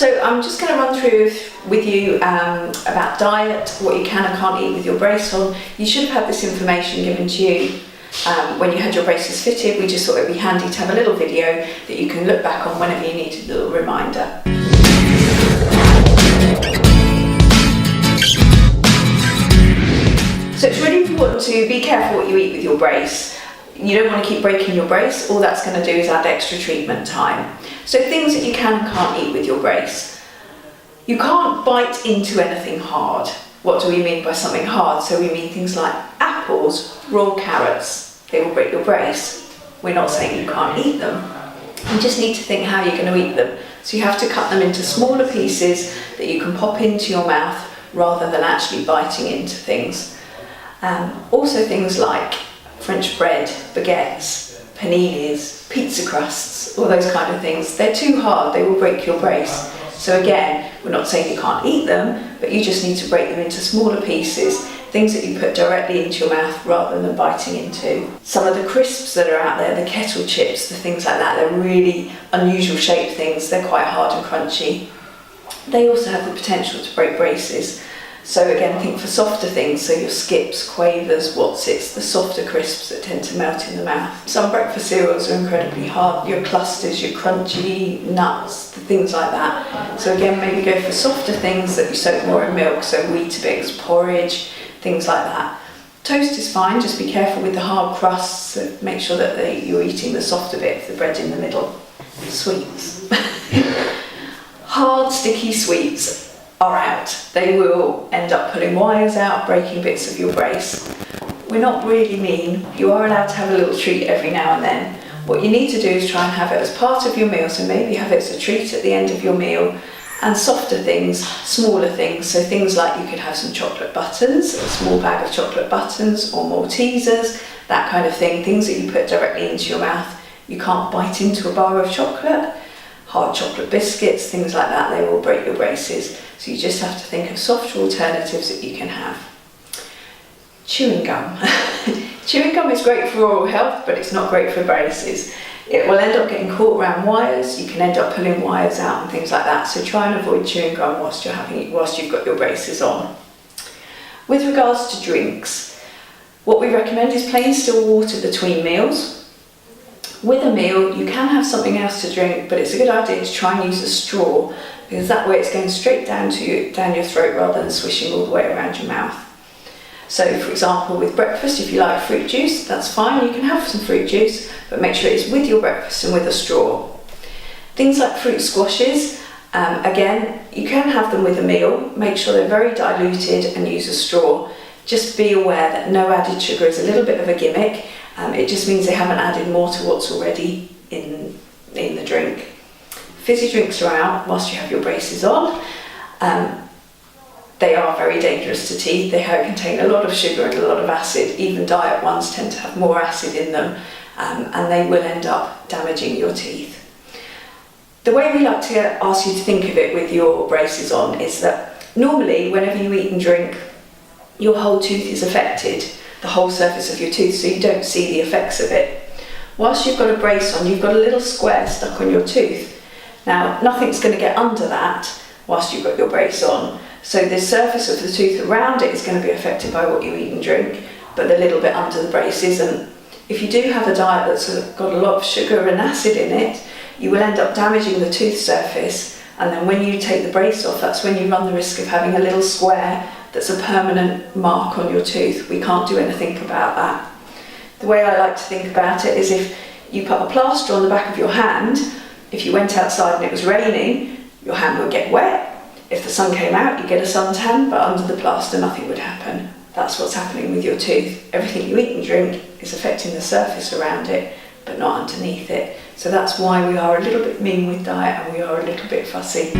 So I'm just going to run through with you about diet, what you can and can't eat with your brace on. You should have had this information given to you when you had your braces fitted. We just thought it would be handy to have a little video that you can look back on whenever you need a little reminder. So it's really important to be careful what you eat with your brace. You don't want to keep breaking your brace. All that's going to do is add extra treatment time. So things that you can and can't eat with your brace. You can't bite into anything hard. What do we mean by something hard? So we mean things like apples, raw carrots. They will break your brace. We're not saying you can't eat them. You just need to think how you're going to eat them. So you have to cut them into smaller pieces that you can pop into your mouth rather than actually biting into things. Also things like French bread, baguettes, paninis, pizza crusts, all those kind of things. They're too hard, they will break your brace. So again, we're not saying you can't eat them, but you just need to break them into smaller pieces, things that you put directly into your mouth rather than biting into. Some of the crisps that are out there, the kettle chips, the things like that, they're really unusual shaped things. They're quite hard and crunchy. They also have the potential to break braces. So again, think for softer things, so your skips, quavers, Wotsits, the softer crisps that tend to melt in the mouth. Some breakfast cereals are incredibly hard, your clusters, your crunchy nuts, things like that. So again, maybe go for softer things that you soak more in milk, so Weetabix, porridge, things like that. Toast is fine, just be careful with the hard crusts, so make sure that you're eating the softer bit, the bread in the middle. Sweets. Hard, sticky sweets are out. They will end up pulling wires out, breaking bits of your brace. We're not really mean. You are allowed to have a little treat every now and then. What you need to do is try and have it as part of your meal, so maybe have it as a treat at the end of your meal, and softer things, smaller things, so things like you could have some chocolate buttons, a small bag of chocolate buttons or Maltesers, that kind of thing, things that you put directly into your mouth. You can't bite into a bar of chocolate. Hard chocolate biscuits, things like that, they will break your braces. So you just have to think of softer alternatives that you can have. Chewing gum. Chewing gum is great for oral health, but it's not great for braces. It will end up getting caught around wires. You can end up pulling wires out and things like that. So try and avoid chewing gum whilst you've got your braces on. With regards to drinks, what we recommend is plain still water between meals. With a meal, you can have something else to drink, but it's a good idea to try and use a straw, because that way it's going straight down your throat rather than swishing all the way around your mouth. So for example, with breakfast, if you like fruit juice, that's fine, you can have some fruit juice, but make sure it's with your breakfast and with a straw. Things like fruit squashes, again, you can have them with a meal, make sure they're very diluted and use a straw. Just be aware that no added sugar is a little bit of a gimmick. It just means they haven't added more to what's already in the drink. Fizzy drinks are out whilst you have your braces on. They are very dangerous to teeth. They contain a lot of sugar and a lot of acid. Even diet ones tend to have more acid in them, and they will end up damaging your teeth. The way we like to ask you to think of it with your braces on is that normally whenever you eat and drink, your whole tooth is affected, the whole surface of your tooth, so you don't see the effects of it. Whilst you've got a brace on, you've got a little square stuck on your tooth. Now, nothing's going to get under that whilst you've got your brace on, so the surface of the tooth around it is going to be affected by what you eat and drink, but the little bit under the brace isn't. If you do have a diet that's got a lot of sugar and acid in it, you will end up damaging the tooth surface, and then when you take the brace off, that's when you run the risk of having a little square that's a permanent mark on your tooth. We can't do anything about that. The way I like to think about it is if you put a plaster on the back of your hand, if you went outside and it was raining, your hand would get wet. If the sun came out, you'd get a suntan, but under the plaster nothing would happen. That's what's happening with your tooth. Everything you eat and drink is affecting the surface around it, but not underneath it. So that's why we are a little bit mean with diet and we are a little bit fussy.